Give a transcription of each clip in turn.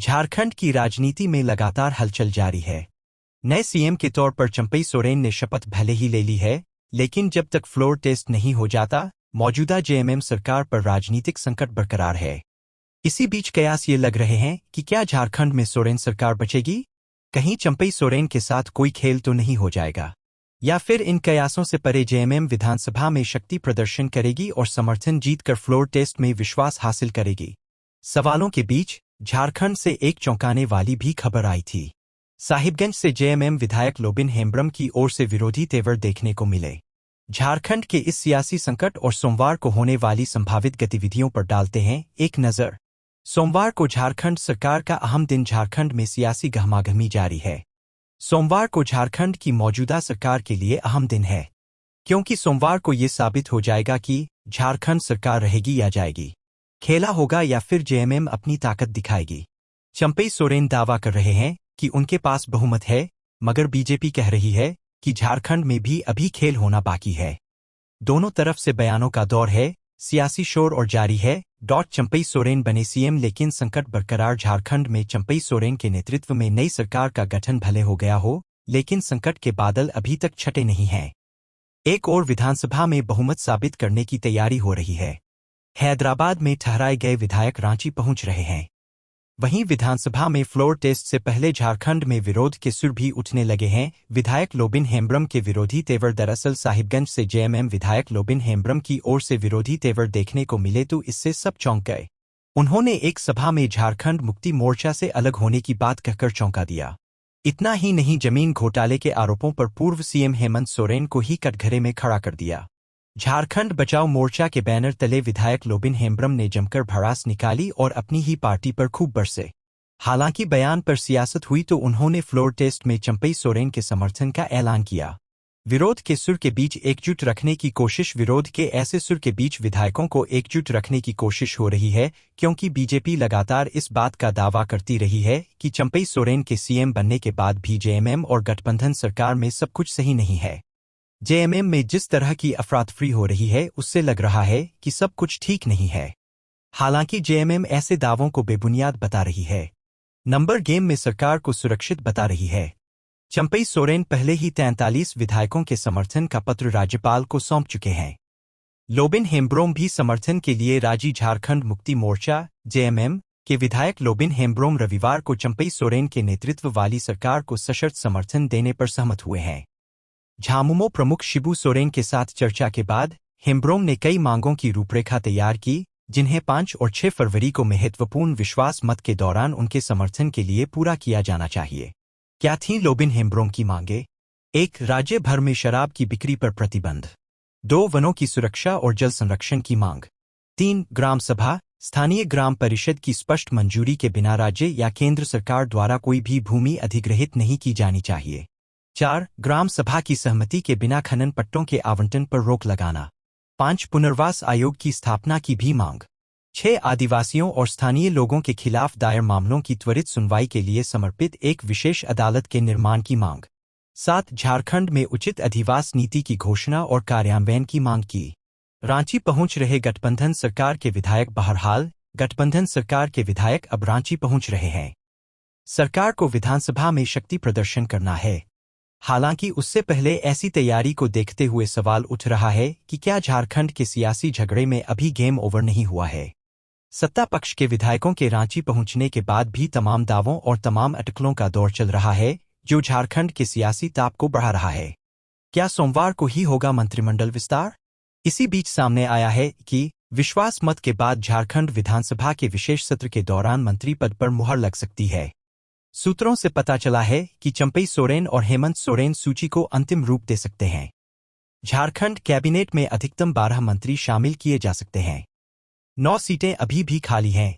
झारखंड की राजनीति में लगातार हलचल जारी है। नए सीएम के तौर पर चंपई सोरेन ने शपथ भले ही ले ली है, लेकिन जब तक फ्लोर टेस्ट नहीं हो जाता, मौजूदा जेएमएम सरकार पर राजनीतिक संकट बरकरार है। इसी बीच कयास ये लग रहे हैं कि क्या झारखंड में सोरेन सरकार बचेगी? कहीं चंपई सोरेन के साथ कोई खेल तो नहीं हो जाएगा, या फिर इन कयासों से परे जेएमएम विधानसभा में शक्ति प्रदर्शन करेगी और समर्थन जीतकर फ्लोर टेस्ट में विश्वास हासिल करेगी? सवालों के बीच झारखंड से एक चौंकाने वाली भी खबर आई थी। साहिबगंज से जेएमएम विधायक लोबिन हेम्ब्रम की ओर से विरोधी तेवर देखने को मिले। झारखंड के इस सियासी संकट और सोमवार को होने वाली संभावित गतिविधियों पर डालते हैं एक नजर। सोमवार को झारखंड सरकार का अहम दिन। झारखंड में सियासी गहमागहमी जारी है। सोमवार को झारखंड की मौजूदा सरकार के लिए अहम दिन है, क्योंकि सोमवार को ये साबित हो जाएगा कि झारखंड सरकार रहेगी या जाएगी, खेला होगा या फिर जेएमएम अपनी ताकत दिखाएगी। चंपई सोरेन दावा कर रहे हैं कि उनके पास बहुमत है, मगर बीजेपी कह रही है कि झारखंड में भी अभी खेल होना बाकी है। दोनों तरफ से बयानों का दौर है, सियासी शोर और जारी है। चंपई सोरेन बने सीएम, लेकिन संकट बरकरार। झारखंड में चंपई सोरेन के नेतृत्व में नई सरकार का गठन भले हो गया हो, लेकिन संकट के बादल अभी तक छटे नहीं हैं। एक और विधानसभा में बहुमत साबित करने की तैयारी हो रही है। हैदराबाद में ठहराए गए विधायक रांची पहुंच रहे हैं। वहीं विधानसभा में फ्लोर टेस्ट से पहले झारखंड में विरोध के सुर भी उठने लगे हैं। विधायक लोबिन हेम्ब्रम के विरोधी तेवर। दरअसल साहिबगंज से जेएमएम विधायक लोबिन हेम्ब्रम की ओर से विरोधी तेवर देखने को मिले तो इससे सब चौंक गए। उन्होंने एक सभा में झारखंड मुक्ति मोर्चा से अलग होने की बात कहकर चौंका दिया। इतना ही नहीं, जमीन घोटाले के आरोपों पर पूर्व सीएम हेमंत सोरेन को ही कटघरे में खड़ा कर दिया। झारखंड बचाओ मोर्चा के बैनर तले विधायक लोबिन हेम्ब्रम ने जमकर भड़ास निकाली और अपनी ही पार्टी पर खूब बरसे। हालांकि बयान पर सियासत हुई तो उन्होंने फ्लोर टेस्ट में चंपई सोरेन के समर्थन का ऐलान किया। विरोध के सुर के बीच एकजुट रखने की कोशिश। विरोध के ऐसे सुर के बीच विधायकों को एकजुट रखने की कोशिश हो रही है, क्योंकि बीजेपी लगातार इस बात का दावा करती रही है कि चंपई सोरेन के सीएम बनने के बाद भी जेएमएम और गठबंधन सरकार में सब कुछ सही नहीं है। जेएमएम में जिस तरह की अफरातफरी हो रही है, उससे लग रहा है कि सब कुछ ठीक नहीं है। हालांकि जेएमएम ऐसे दावों को बेबुनियाद बता रही है, नंबर गेम में सरकार को सुरक्षित बता रही है। चंपई सोरेन पहले ही 43 विधायकों के समर्थन का पत्र राज्यपाल को सौंप चुके हैं। लोबिन हेम्ब्रोम भी समर्थन के लिए राजी। झारखंड मुक्ति मोर्चा जेएमएम के विधायक लोबिन हेम्ब्रोम रविवार को चंपई सोरेन के नेतृत्व वाली सरकार को सशर्त समर्थन देने पर सहमत हुए हैं। झामुमो प्रमुख शिबू सोरेन के साथ चर्चा के बाद हेम्ब्रोम ने कई मांगों की रूपरेखा तैयार की, जिन्हें 5 और 6 फरवरी को महत्वपूर्ण विश्वास मत के दौरान उनके समर्थन के लिए पूरा किया जाना चाहिए। क्या थीं लोबिन हेम्ब्रोम की मांगे? 1. राज्य भर में शराब की बिक्री पर प्रतिबंध। 2. वनों की सुरक्षा और जल संरक्षण की मांग। 3. ग्राम सभा स्थानीय ग्राम परिषद की स्पष्ट मंजूरी के बिना राज्य या केंद्र सरकार द्वारा कोई भी भूमि अधिग्रहित नहीं की जानी चाहिए। 4. ग्राम सभा की सहमति के बिना खनन पट्टों के आवंटन पर रोक लगाना। 5. पुनर्वास आयोग की स्थापना की भी मांग। 6. आदिवासियों और स्थानीय लोगों के खिलाफ दायर मामलों की त्वरित सुनवाई के लिए समर्पित एक विशेष अदालत के निर्माण की मांग। 7. झारखंड में उचित अधिवास नीति की घोषणा और कार्यान्वयन की मांग की। रांची पहुंच रहे गठबंधन सरकार के विधायक। बहरहाल गठबंधन सरकार के विधायक अब रांची पहुंच रहे हैं। सरकार को विधानसभा में शक्ति प्रदर्शन करना है। हालांकि उससे पहले ऐसी तैयारी को देखते हुए सवाल उठ रहा है कि क्या झारखंड के सियासी झगड़े में अभी गेम ओवर नहीं हुआ है। सत्ता पक्ष के विधायकों के रांची पहुंचने के बाद भी तमाम दावों और तमाम अटकलों का दौर चल रहा है, जो झारखंड के सियासी ताप को बढ़ा रहा है। क्या सोमवार को ही होगा मंत्रिमंडल विस्तार? इसी बीच सामने आया है कि विश्वास मत के बाद झारखंड विधानसभा के विशेष सत्र के दौरान मंत्री पद पर मुहर लग सकती है। सूत्रों से पता चला है कि चंपई सोरेन और हेमंत सोरेन सूची को अंतिम रूप दे सकते हैं। झारखंड कैबिनेट में अधिकतम 12 मंत्री शामिल किए जा सकते हैं। 9 सीटें अभी भी खाली हैं।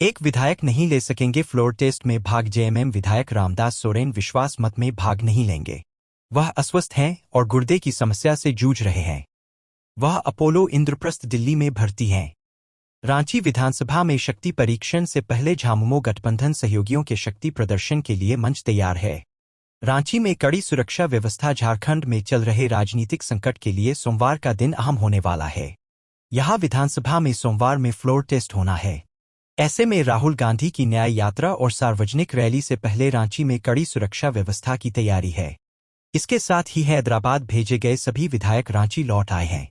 एक विधायक नहीं ले सकेंगे फ्लोर टेस्ट में भाग। जेएमएम विधायक रामदास सोरेन विश्वास मत में भाग नहीं लेंगे। वह अस्वस्थ हैं और गुर्दे की समस्या से जूझ रहे हैं। वह अपोलो इंद्रप्रस्थ दिल्ली में भर्ती हैं। रांची विधानसभा में शक्ति परीक्षण से पहले झामुमो गठबंधन सहयोगियों के शक्ति प्रदर्शन के लिए मंच तैयार है। रांची में कड़ी सुरक्षा व्यवस्था। झारखंड में चल रहे राजनीतिक संकट के लिए सोमवार का दिन अहम होने वाला है। यहां विधानसभा में सोमवार में फ्लोर टेस्ट होना है। ऐसे में राहुल गांधी की न्याय यात्रा और सार्वजनिक रैली से पहले रांची में कड़ी सुरक्षा व्यवस्था की तैयारी है। इसके साथ ही हैदराबाद भेजे गए सभी विधायक रांची लौट आए हैं।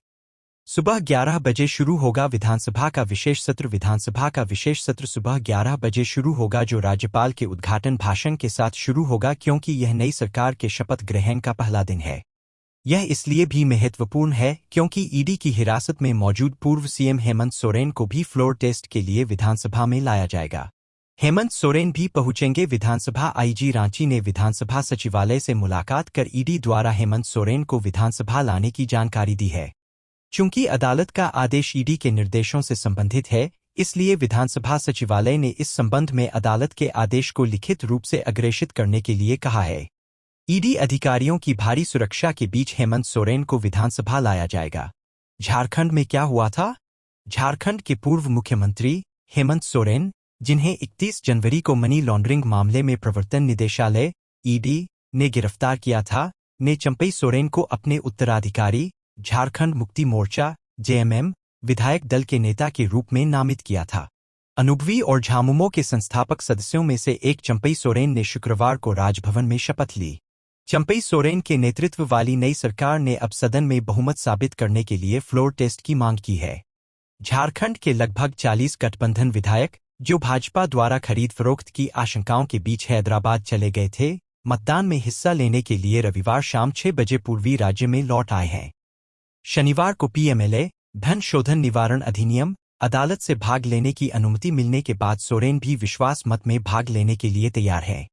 सुबह 11 बजे शुरू होगा विधानसभा का विशेष सत्र। विधानसभा का विशेष सत्र सुबह 11 बजे शुरू होगा, जो राज्यपाल के उद्घाटन भाषण के साथ शुरू होगा, क्योंकि यह नई सरकार के शपथ ग्रहण का पहला दिन है। यह इसलिए भी महत्वपूर्ण है क्योंकि ईडी की हिरासत में मौजूद पूर्व सीएम हेमंत सोरेन को भी फ्लोर टेस्ट के लिए विधानसभा में लाया जाएगा। हेमंत सोरेन भी पहुंचेंगे। विधानसभा आईजी रांची ने विधानसभा सचिवालय से मुलाकात कर ईडी द्वारा हेमंत सोरेन को विधानसभा लाने की जानकारी दी है। चूंकि अदालत का आदेश ईडी के निर्देशों से संबंधित है, इसलिए विधानसभा सचिवालय ने इस संबंध में अदालत के आदेश को लिखित रूप से अग्रेषित करने के लिए कहा है। ईडी अधिकारियों की भारी सुरक्षा के बीच हेमंत सोरेन को विधानसभा लाया जाएगा। झारखंड में क्या हुआ था? झारखंड के पूर्व मुख्यमंत्री हेमंत सोरेन, जिन्हें 31 जनवरी को मनी लॉन्ड्रिंग मामले में प्रवर्तन निदेशालय ईडी ने गिरफ्तार किया था, ने चंपई सोरेन को अपने उत्तराधिकारी झारखंड मुक्ति मोर्चा जेएमएम विधायक दल के नेता के रूप में नामित किया था। अनुभवी और झामुमो के संस्थापक सदस्यों में से एक चंपई सोरेन ने शुक्रवार को राजभवन में शपथ ली। चंपई सोरेन के नेतृत्व वाली नई सरकार ने अब सदन में बहुमत साबित करने के लिए फ्लोर टेस्ट की मांग की है। झारखंड के लगभग 40 गठबंधन विधायक, जो भाजपा द्वारा खरीद फरोख्त की आशंकाओं के बीच हैदराबाद चले गए थे, मतदान में हिस्सा लेने के लिए रविवार शाम 6 बजे पूर्वी राज्य में लौट आए हैं। शनिवार को पीएमएलए धन शोधन निवारण अधिनियम अदालत से भाग लेने की अनुमति मिलने के बाद सोरेन भी विश्वास मत में भाग लेने के लिए तैयार है।